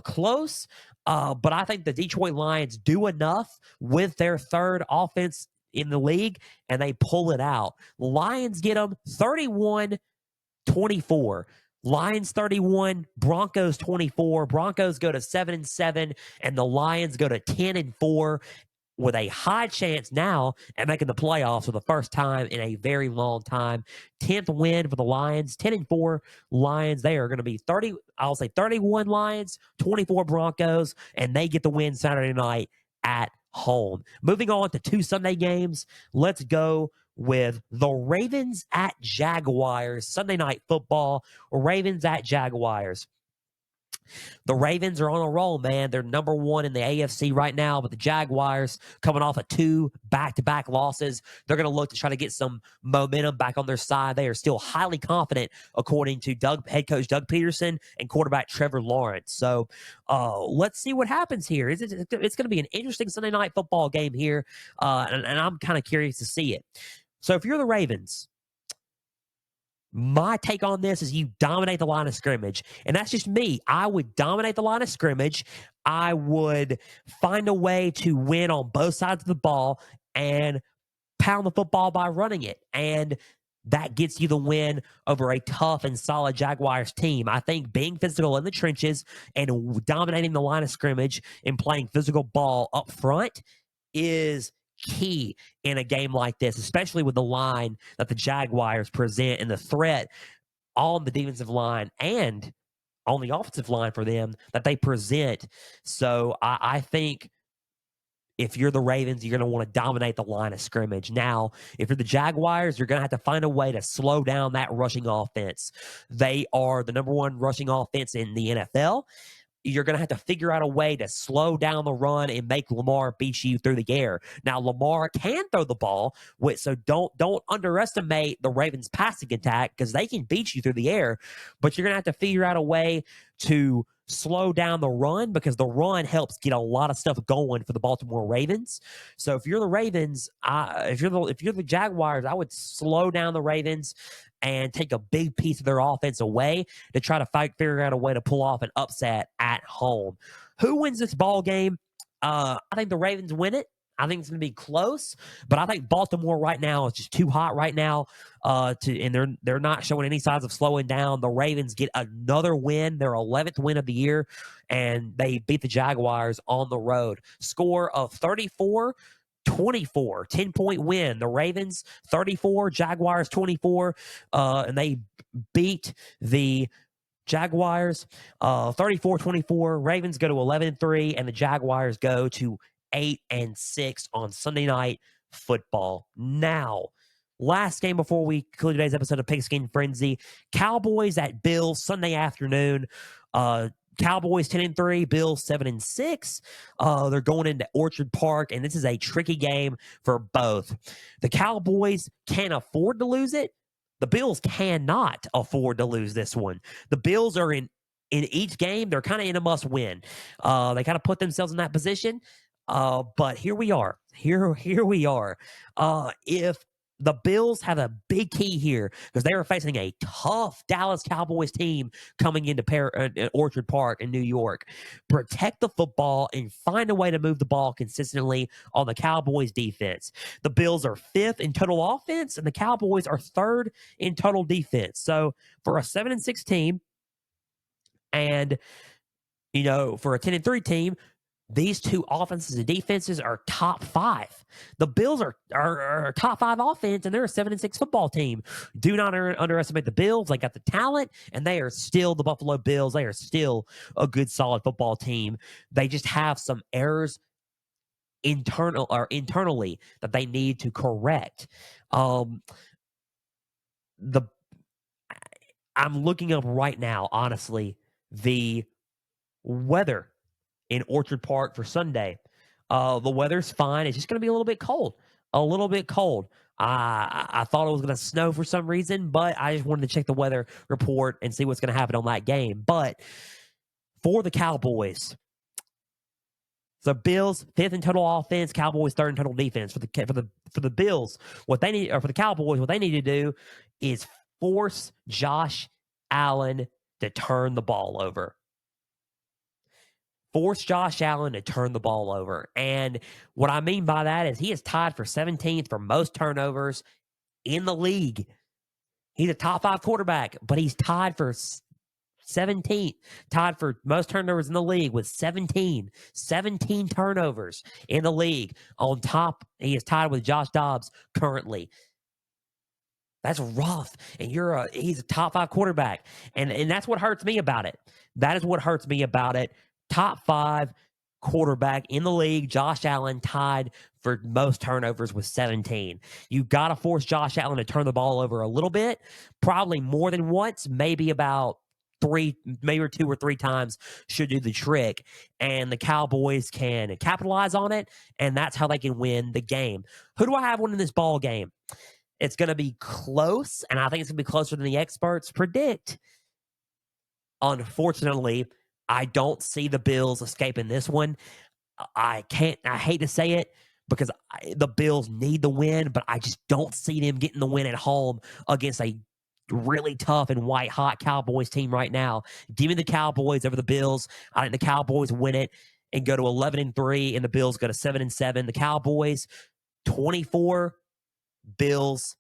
close, but I think the Detroit Lions do enough with their third offense in the league, and they pull it out. Lions get them 31-24. Lions 31, Broncos 24. Broncos go to 7-7, and the Lions go to 10-4 with a high chance now at making the playoffs for the first time in a very long time. 10th win for the Lions, 10-4 Lions. They are going to be 31 Lions, 24 Broncos, and they get the win Saturday night at home. Moving on to two Sunday games, let's go with the Ravens at Jaguars. Sunday night football, Ravens at Jaguars. The Ravens are on a roll, man. They're number one in the AFC right now, but the Jaguars coming off of two back-to-back losses. They're going to look to try to get some momentum back on their side. They are still highly confident, according to head coach Doug Peterson and quarterback Trevor Lawrence. So let's see what happens here. It's going to be an interesting Sunday night football game here, and I'm kind of curious to see it. So if you're the Ravens, my take on this is you dominate the line of scrimmage. And that's just me. I would dominate the line of scrimmage. I would find a way to win on both sides of the ball and pound the football by running it. And that gets you the win over a tough and solid Jaguars team. I think being physical in the trenches and dominating the line of scrimmage and playing physical ball up front is key in a game like this, especially with the line that the Jaguars present and the threat on the defensive line and on the offensive line for them that they present. So I think if you're the Ravens, you're going to want to dominate the line of scrimmage. Now, if you're the Jaguars, you're going to have to find a way to slow down that rushing offense. They are the number one rushing offense in the NFL. you're going to have to figure out a way to slow down the run and make Lamar beat you through the air. Now, Lamar can throw the ball, so don't underestimate the Ravens' passing attack because they can beat you through the air, but you're going to have to figure out a way to slow down the run because the run helps get a lot of stuff going for the Baltimore Ravens. So if you're the Ravens, if you're the Jaguars, I would slow down the Ravens and take a big piece of their offense away to try to figure out a way to pull off an upset at home. Who wins this ball game? I think the Ravens win it. I think it's going to be close, but I think Baltimore right now is just too hot right now. And they're not showing any signs of slowing down. The Ravens get another win, their 11th win of the year, and they beat the Jaguars on the road. Score of 34-24, 10-point win. The Ravens 34, Jaguars 24, and they beat the Jaguars 34-24. Ravens go to 11-3, and the Jaguars go to 8-6 on Sunday Night Football. Now, last game before we conclude today's episode of Pigskin Frenzy, Cowboys at Bills Sunday afternoon. Cowboys 10-3, Bills 7-6. They're going into Orchard Park, and this is a tricky game for both. The Cowboys can't afford to lose it. The Bills cannot afford to lose this one. The Bills are in each game, they're kind of in a must win. They kind of put themselves in that position. But here we are. Here we are. If the Bills have a big key here because they are facing a tough Dallas Cowboys team coming into Orchard Park in New York. Protect the football and find a way to move the ball consistently on the Cowboys defense. The Bills are 5th in total offense and the Cowboys are 3rd in total defense. So for a 7-6 team and, for a 10-3 team, these two offenses and defenses are top 5. The Bills are top 5 offense, and they're a 7-6 football team. Do not underestimate the Bills. They got the talent, and they are still the Buffalo Bills. They are still a good, solid football team. They just have some errors internally that they need to correct. I'm looking up right now, honestly, the weather in Orchard Park for Sunday. The weather's fine. It's just going to be a little bit cold. I thought it was going to snow for some reason, but I just wanted to check the weather report and see what's going to happen on that game. But for the Cowboys, the Bills 5th in total offense, Cowboys 3rd in total defense. For the Bills, what they need, or for the Cowboys, what they need to do is force Josh Allen to turn the ball over. Force Josh Allen to turn the ball over. And what I mean by that is he is tied for 17th for most turnovers in the league. He's a top 5 quarterback, but he's tied for 17th, tied for most turnovers in the league with 17 turnovers in the league. On top, he is tied with Josh Dobbs currently. That's rough. And he's a top 5 quarterback. And that's what hurts me about it. That is what hurts me about it. Top 5 quarterback in the league, Josh Allen, tied for most turnovers with 17. You got to force Josh Allen to turn the ball over a little bit, probably more than once, maybe about 2 or 3 times should do the trick. And the Cowboys can capitalize on it, and that's how they can win the game. Who do I have winning this ball game? It's going to be close, and I think it's going to be closer than the experts predict. Unfortunately, I don't see the Bills escaping this one. I hate to say it because the Bills need the win, but I just don't see them getting the win at home against a really tough and white-hot Cowboys team right now. Give me the Cowboys over the Bills. I think the Cowboys win it and go to 11-3, and the Bills go to 7-7. The Cowboys 24, Bills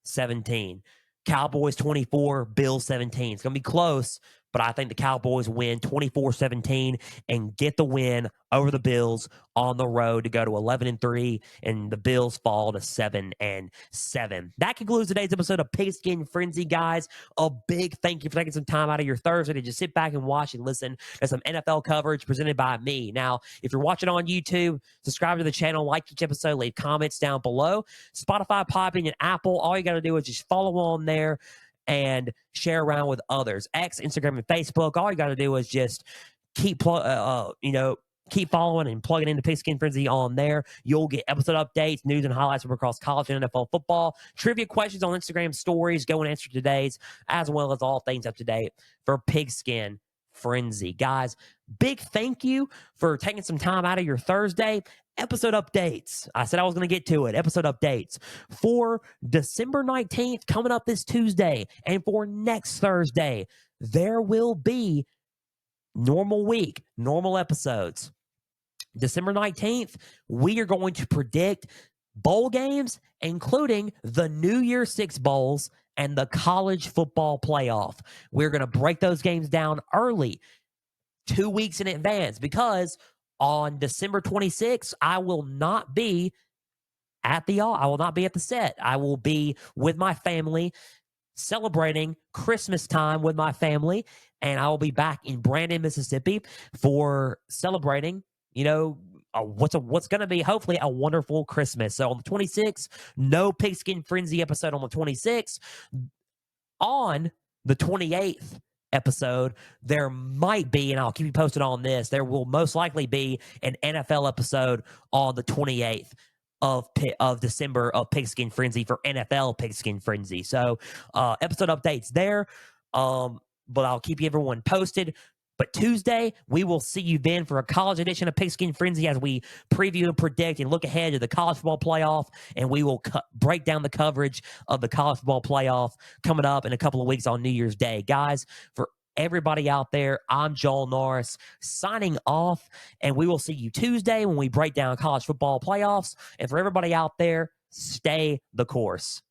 17. Cowboys 24, Bills 17. It's going to be close, but I think the Cowboys win 24-17 and get the win over the Bills on the road to go to 11-3, and the Bills fall to 7-7. That concludes today's episode of Pigskin Frenzy, guys. A big thank you for taking some time out of your Thursday to just sit back and watch and listen to some NFL coverage presented by me. Now, if you're watching on YouTube, subscribe to the channel, like each episode, leave comments down below. Spotify, Podbean, and Apple, all you got to do is just follow on there and share around with others. X, Instagram, and Facebook, all you got to do is just keep keep following and plugging into Pigskin Frenzy on there. You'll get episode updates, news and highlights from across college and NFL football, trivia questions on Instagram stories, go and answer today's, as well as all things up to date for Pigskin Frenzy. Guys, big thank you for taking some time out of your Thursday. Episode updates. I said I was going to get to it. Episode updates for December 19th coming up this Tuesday, and for next Thursday, there will be normal week, normal episodes. December 19th, we are going to predict bowl games, including the New Year's Six Bowls and the college football playoff. We're going to break those games down early, 2 weeks in advance, because on December 26th, I will not be at the set. I will be with my family celebrating Christmas time with my family, and I will be back in Brandon, Mississippi for celebrating, what's going to be hopefully a wonderful Christmas. So on the 26th, no Pigskin Frenzy episode on the 26th. On the 28th episode, there might be, and I'll keep you posted on this, there will most likely be an NFL episode on the 28th of December of Pigskin Frenzy for NFL Pigskin Frenzy. So episode updates there. But I'll keep everyone posted. But Tuesday, we will see you then for a college edition of Pigskin Frenzy as we preview and predict and look ahead to the college football playoff. And we will break down the coverage of the college football playoff coming up in a couple of weeks on New Year's Day. Guys, for everybody out there, I'm Joel Norris signing off, and we will see you Tuesday when we break down college football playoffs. And for everybody out there, stay the course.